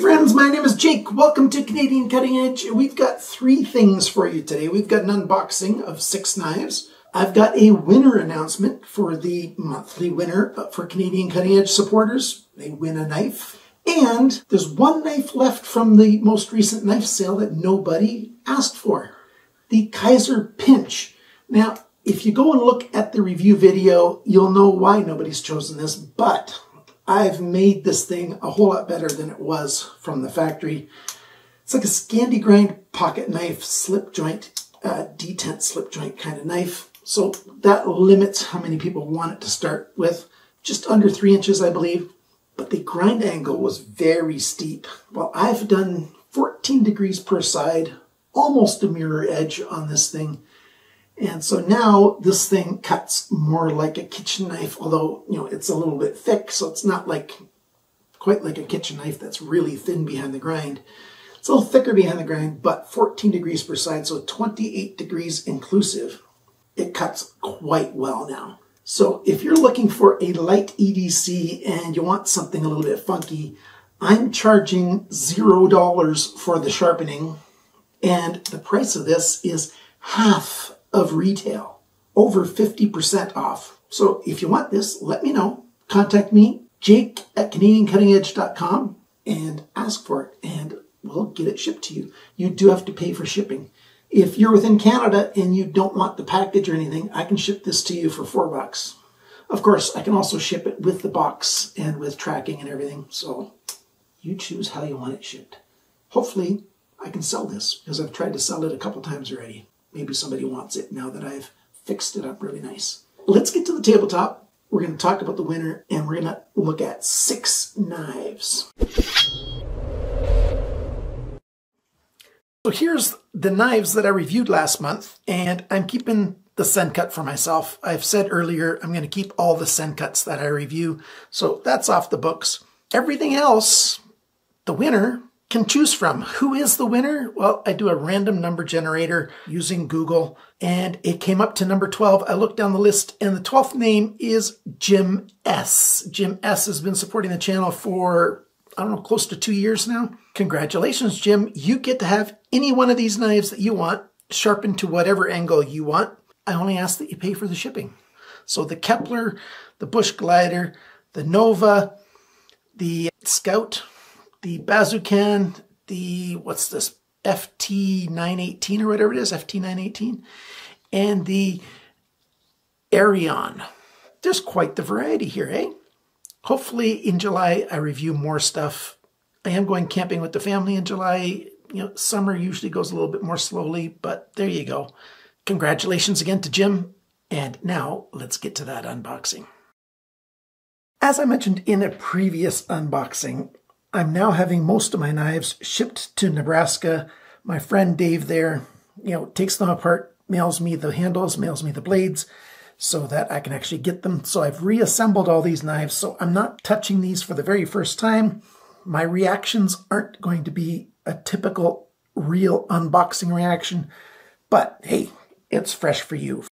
friends, my name is Jake. Welcome to Canadian Cutting Edge. We've got 3 things for you today. We've got an unboxing of 6 knives. I've got a winner announcement for the monthly winner for Canadian Cutting Edge supporters. They win a knife. And there's 1 knife left from the most recent knife sale that nobody asked for. The Kaiser Pinch. Now, if you go and look at the review video, you'll know why nobody's chosen this, but I've made this thing a whole lot better than it was from the factory. It's like a Scandi grind pocket knife, slip joint, detent slip joint kind of knife. So that limits how many people want it to start with. Just under 3 inches, I believe. But the grind angle was very steep. Well, I've done 14 degrees per side, almost a mirror edge on this thing. And so now this thing cuts more like a kitchen knife, although, you know, it's a little bit thick, so it's not quite like a kitchen knife that's really thin behind the grind. It's a little thicker behind the grind, but 14 degrees per side, so 28 degrees inclusive. It cuts quite well now. So if you're looking for a light EDC and you want something a little bit funky, I'm charging $0 for the sharpening, and the price of this is half of retail, over 50% off. So if you want this, let me know. Contact me, jake@canadiancuttingedge.com, and ask for it, and we'll get it shipped to you. You do have to pay for shipping. If you're within Canada and you don't want the package or anything, I can ship this to you for $4. Of course, I can also ship it with the box and with tracking and everything, so you choose how you want it shipped. Hopefully, I can sell this, because I've tried to sell it a couple times already. Maybe somebody wants it now that I've fixed it up really nice. Let's get to the tabletop. We're going to talk about the winner, and we're going to look at 6 knives. So here's the knives that I reviewed last month, and I'm keeping the Sen cut for myself. I've said earlier I'm going to keep all the Sen cuts that I review, so that's off the books. Everything else, the winner can choose from. Who is the winner? Well, I do a random number generator using Google, and it came up to number 12. I looked down the list, and the 12th name is Jim S. Jim S has been supporting the channel for, I don't know, close to 2 years now. Congratulations, Jim. You get to have any one of these knives that you want, sharpened to whatever angle you want. I only ask that you pay for the shipping. So the Kepler, the Bush Glider, the Nova, the Scout, the Bazookan, the, what's this, FT918 or whatever it is, FT918, and the Orion. There's quite the variety here, eh? Hopefully in July I review more stuff. I am going camping with the family in July. You know, summer usually goes a little bit more slowly, but there you go. Congratulations again to Jim, and now let's get to that unboxing. As I mentioned in a previous unboxing, I'm now having most of my knives shipped to Nebraska. My friend Dave there, you know, takes them apart, mails me the handles, mails me the blades, so that I can actually get them. So I've reassembled all these knives, so I'm not touching these for the very first time. My reactions aren't going to be a typical real unboxing reaction, but hey, it's fresh for you.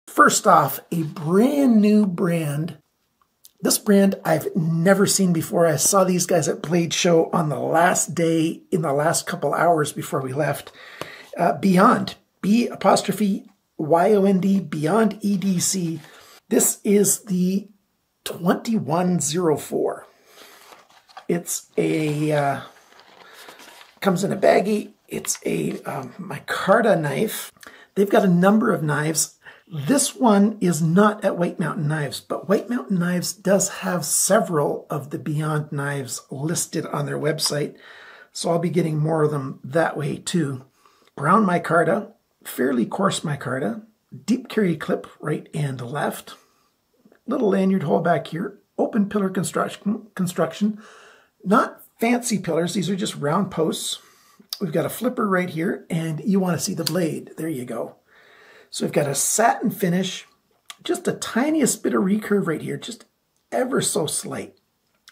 First off, a brand new brand. This brand I've never seen before. I saw these guys at Blade Show on the last day, in the last couple hours before we left. Beyond, B''Y''O''N''D, Beyond EDC. This is the 2104. It's a, comes in a baggie. It's a micarta knife. They've got a number of knives. This one is not at White Mountain Knives, but White Mountain Knives does have several of the Beyond knives listed on their website, so I'll be getting more of them that way too. Brown micarta, fairly coarse micarta, deep carry clip right and left, little lanyard hole back here, open pillar construction, not fancy pillars, these are just round posts. We've got a flipper right here, and you want to see the blade. There you go. So we've got a satin finish, just the tiniest bit of recurve right here, just ever so slight.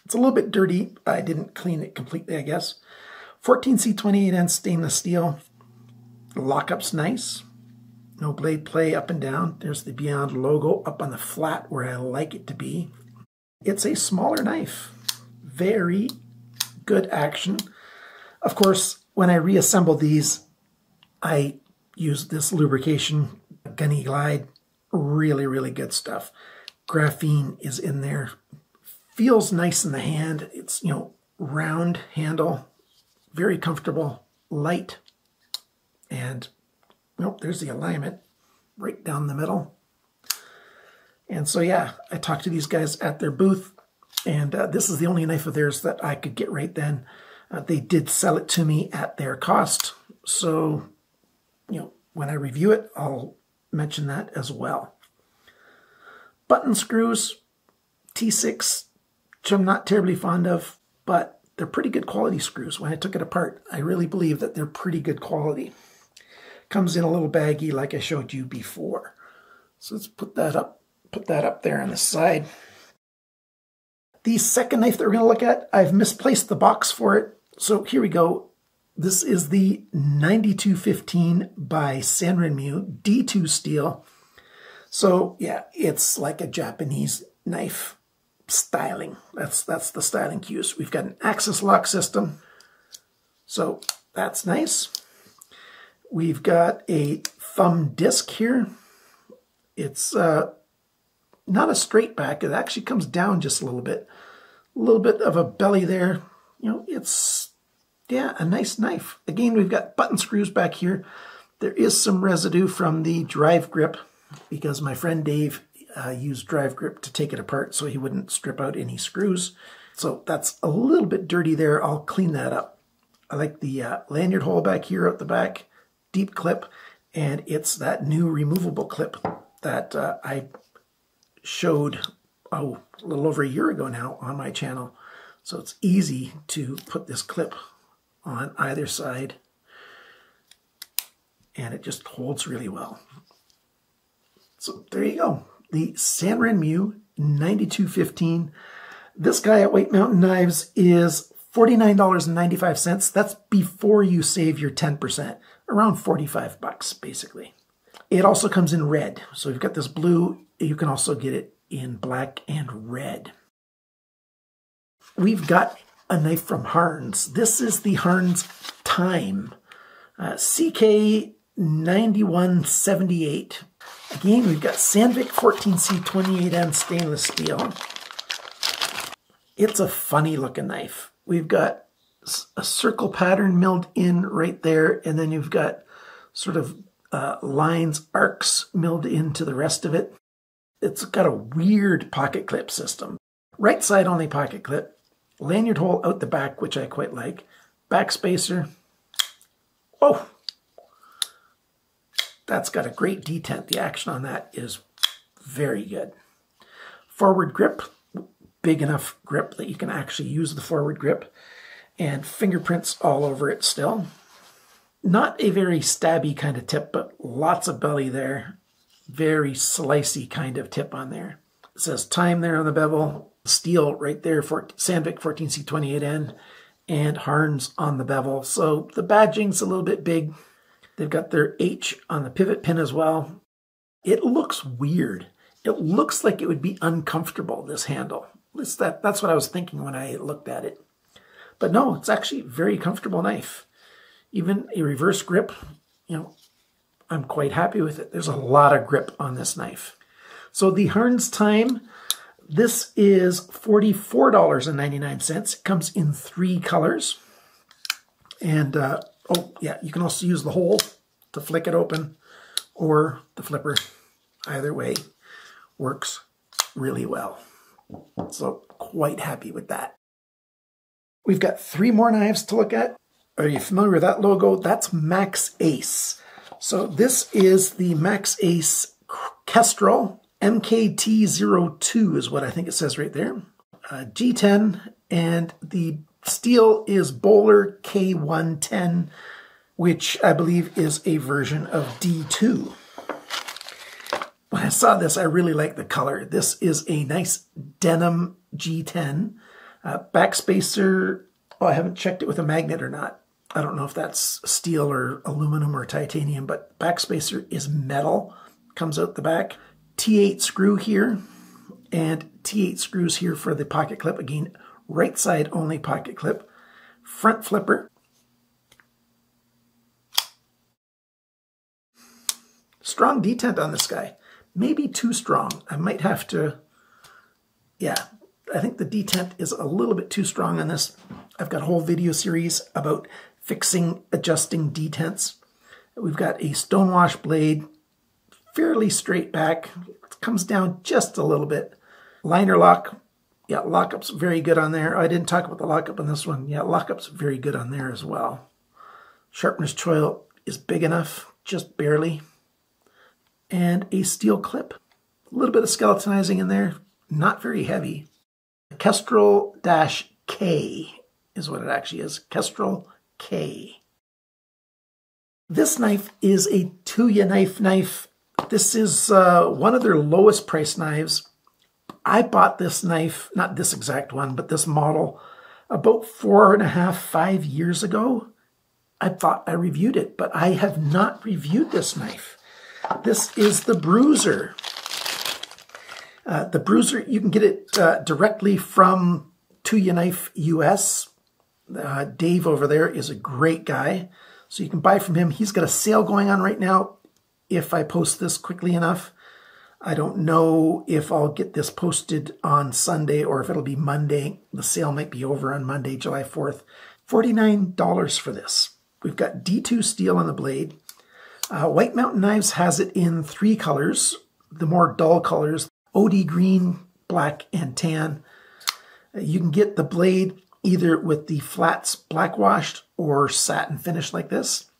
It's a little bit dirty. I didn't clean it completely, I guess. 14C28N stainless steel. Lockup's nice. No blade play up and down. There's the Beyond logo up on the flat where I like it to be. It's a smaller knife. Very good action. Of course, when I reassemble these, I use this lubrication, Gunny Glide. Really, really good stuff. Graphene is in there. Feels nice in the hand. It's, round handle, very comfortable, light, and there's the alignment right down the middle. And so yeah, I talked to these guys at their booth, and this is the only knife of theirs that I could get right then. They did sell it to me at their cost, so when I review it, I'll mention that as well. Button screws, T6, which I'm not terribly fond of, but they're pretty good quality screws. When I took it apart, I really believe that they're pretty good quality. Comes in a little baggie like I showed you before. So let's put that up there on the side. The second knife that we're going to look at, I've misplaced the box for it. So here we go. This is the 9215 by Sanrenmu D2 steel. So yeah, it's like a Japanese knife styling. That's the styling cues. We've got an axis lock system. So that's nice. We've got a thumb disc here. It's not a straight back. It actually comes down just a little bit. A little bit of a belly there. It's, yeah, a nice knife. Again, we've got button screws back here. There is some residue from the drive grip because my friend Dave used drive grip to take it apart so he wouldn't strip out any screws. So that's a little bit dirty there. I'll clean that up. I like the lanyard hole back here at the back, deep clip, and it's that new removable clip that I showed a little over a year ago now on my channel. So it's easy to put this clip on either side, and it just holds really well. So there you go. The Sanrenmu 9215. This guy at White Mountain Knives is $49.95. That's before you save your 10%, around 45 bucks basically. It also comes in red. So we've got this blue. You can also get it in black and red. We've got a knife from Harnds. This is the Harnds Time CK 9178. Again, we've got Sandvik 14C 28N stainless steel. It's a funny looking knife. We've got a circle pattern milled in right there, and then you've got sort of lines, arcs milled into the rest of it. It's got a weird pocket clip system. Right side only pocket clip, lanyard hole out the back, which I quite like, back spacer. Whoa! That's got a great detent. The action on that is very good. Forward grip, big enough grip that you can actually use the forward grip, and fingerprints all over it still. Not a very stabby kind of tip, but lots of belly there. Very slicey kind of tip on there. It says Time there on the bevel, steel right there for Sandvik 14C28N, and Harnds on the bevel. So the badging's a little bit big. They've got their H on the pivot pin as well. It looks weird. It looks like it would be uncomfortable, this handle. That's what I was thinking when I looked at it. But no, it's actually a very comfortable knife. Even a reverse grip, I'm quite happy with it. There's a lot of grip on this knife. So the Harnds Time, this is $44.99. It comes in 3 colors. And oh yeah, you can also use the hole to flick it open or the flipper. Either way works really well. So quite happy with that. We've got 3 more knives to look at. Are you familiar with that logo? That's Maxace. So this is the Maxace Kestrel MKT02 is what I think it says right there. G10, and the steel is Bowler K110, which I believe is a version of D2. When I saw this, I really like the color. This is a nice denim G10. Backspacer, oh, I haven't checked it with a magnet or not. I don't know if that's steel or aluminum or titanium, but backspacer is metal, comes out the back. T8 screw here, and T8 screws here for the pocket clip. Again, right side only pocket clip. front flipper. Strong detent on this guy. Maybe too strong. I might have to, yeah, I think the detent is a little bit too strong on this. I've got a whole video series about fixing, adjusting detents. We've got a stonewash blade, fairly straight back. It comes down just a little bit. Liner lock, yeah, lockup's very good on there. I didn't talk about the lockup on this one. Yeah, lockup's very good on there as well. Sharpener's choil is big enough, just barely. And a steel clip. A little bit of skeletonizing in there, not very heavy. KESTREL-K is what it actually is. KESTREL-K. This knife is a Tuya knife. This is one of their lowest price knives. I bought this knife, not this exact one, but this model, about 4.5, 5 years ago. I thought I reviewed it, but I have not reviewed this knife. This is the BRUSIER. The BRUSIER, you can get it directly from Tuya Knife US. Dave over there is a great guy, so you can buy from him. He's got a sale going on right now. If I post this quickly enough, I don't know if I'll get this posted on Sunday or if it'll be Monday. The sale might be over on Monday, July 4th. $49 for this. We've got D2 steel on the blade. White Mountain Knives has it in 3 colors, the more dull colors, OD green, black, and tan. You can get the blade either with the flats blackwashed or satin finish like this.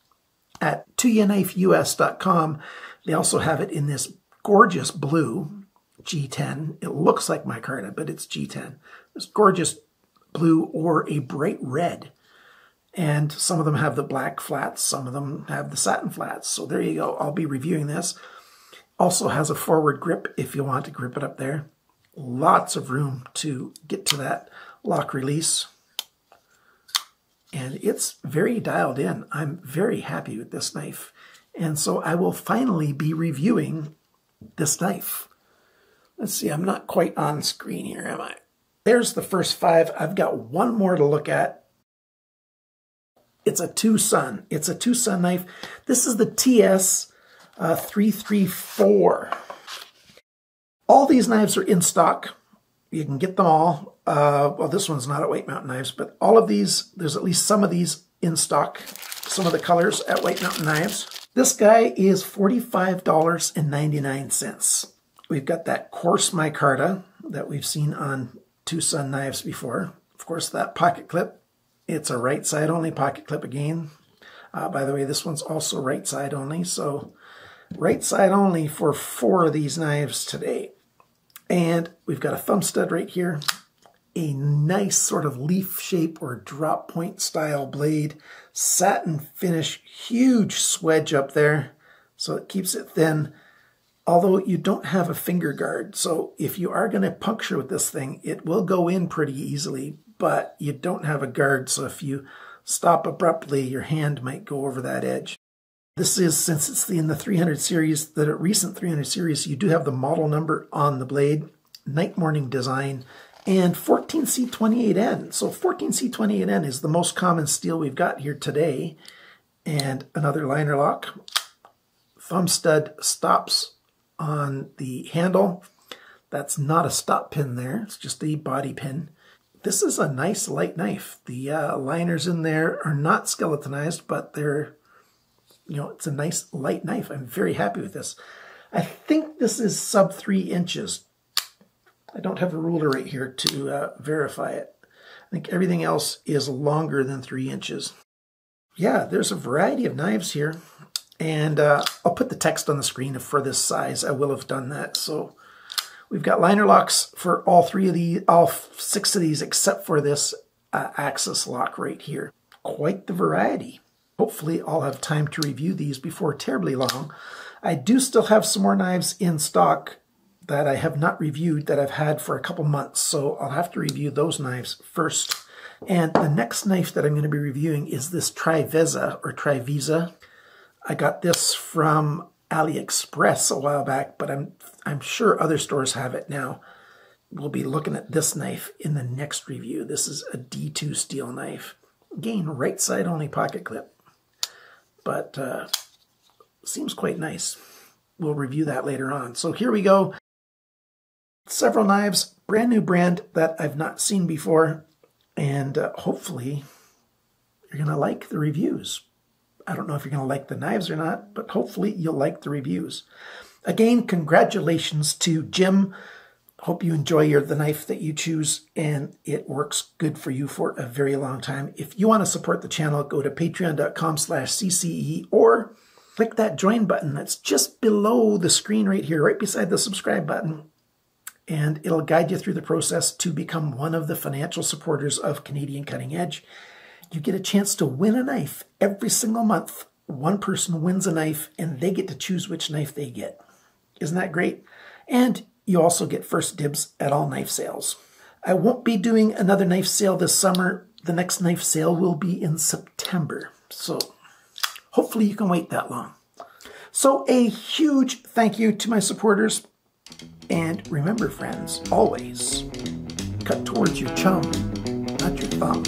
At TuyaKnifeUS.com, they also have it in this gorgeous blue G10. It looks like micarta, but it's G10. This gorgeous blue or a bright red. And some of them have the black flats, some of them have the satin flats. So there you go. I'll be reviewing this. Also has a forward grip if you want to grip it up there. Lots of room to get to that lock release. And it's very dialed in. I'm very happy with this knife. And so I will finally be reviewing this knife. Let's see, I'm not quite on screen here, am I? There's the first 5. I've got one more to look at. It's a TwoSun. It's a TwoSun knife. This is the TS334. All these knives are in stock. You can get them all. Well, this one's not at White Mountain Knives, but all of these, there's at least some of these in stock. Some of the colors at White Mountain Knives. This guy is $45.99. We've got that coarse micarta that we've seen on TwoSun knives before. Of course, that pocket clip. It's a right side only pocket clip again. By the way, this one's also right side only. So right side only for 4 of these knives today. And we've got a thumb stud right here. A nice sort of leaf shape or drop point style blade. Satin finish, huge swedge up there. So it keeps it thin. Although you don't have a finger guard. So if you are going to puncture with this thing, it will go in pretty easily. But you don't have a guard, so if you stop abruptly, your hand might go over that edge. This is, since it's in the 300 series, the recent 300 series, you do have the model number on the blade, night morning design, and 14C28N. So 14C28N is the most common steel we've got here today. And another liner lock. Thumb stud stops on the handle. That's not a stop pin there, it's just a body pin. This is a nice light knife. The liners in there are not skeletonized, but they're, you know, it's a nice light knife. I'm very happy with this. I think this is sub 3 inches. I don't have a ruler right here to verify it. I think everything else is longer than 3 inches. Yeah, there's a variety of knives here. And I'll put the text on the screen for this size. I will have done that. So we've got liner locks for all 6 of these, except for this axis lock right here. Quite the variety. Hopefully I'll have time to review these before terribly long. I do still have some more knives in stock that I have not reviewed that I've had for a couple months, so I'll have to review those knives first. And the next knife that I'm going to be reviewing is this TRIVISA. I got this from AliExpress a while back, but I'm sure other stores have it now. We'll be looking at this knife in the next review. This is a D2 steel knife. Again, right side only pocket clip. But seems quite nice. We'll review that later on. So here we go. Several knives, brand new brand that I've not seen before. And hopefully you're going to like the reviews. I don't know if you're going to like the knives or not, but hopefully you'll like the reviews. Again, congratulations to Jim. Hope you enjoy the knife that you choose and it works good for you for a very long time. If you want to support the channel, go to patreon.com/CCE or click that join button that's just below the screen right here, right beside the subscribe button. And it'll guide you through the process to become one of the financial supporters of Canadian Cutting Edge. You get a chance to win a knife every single month. One person wins a knife and they get to choose which knife they get. Isn't that great? And you also get first dibs at all knife sales. I won't be doing another knife sale this summer. The next knife sale will be in September. So hopefully you can wait that long. So a huge thank you to my supporters. And remember, friends, always cut towards your chum, not your thumb.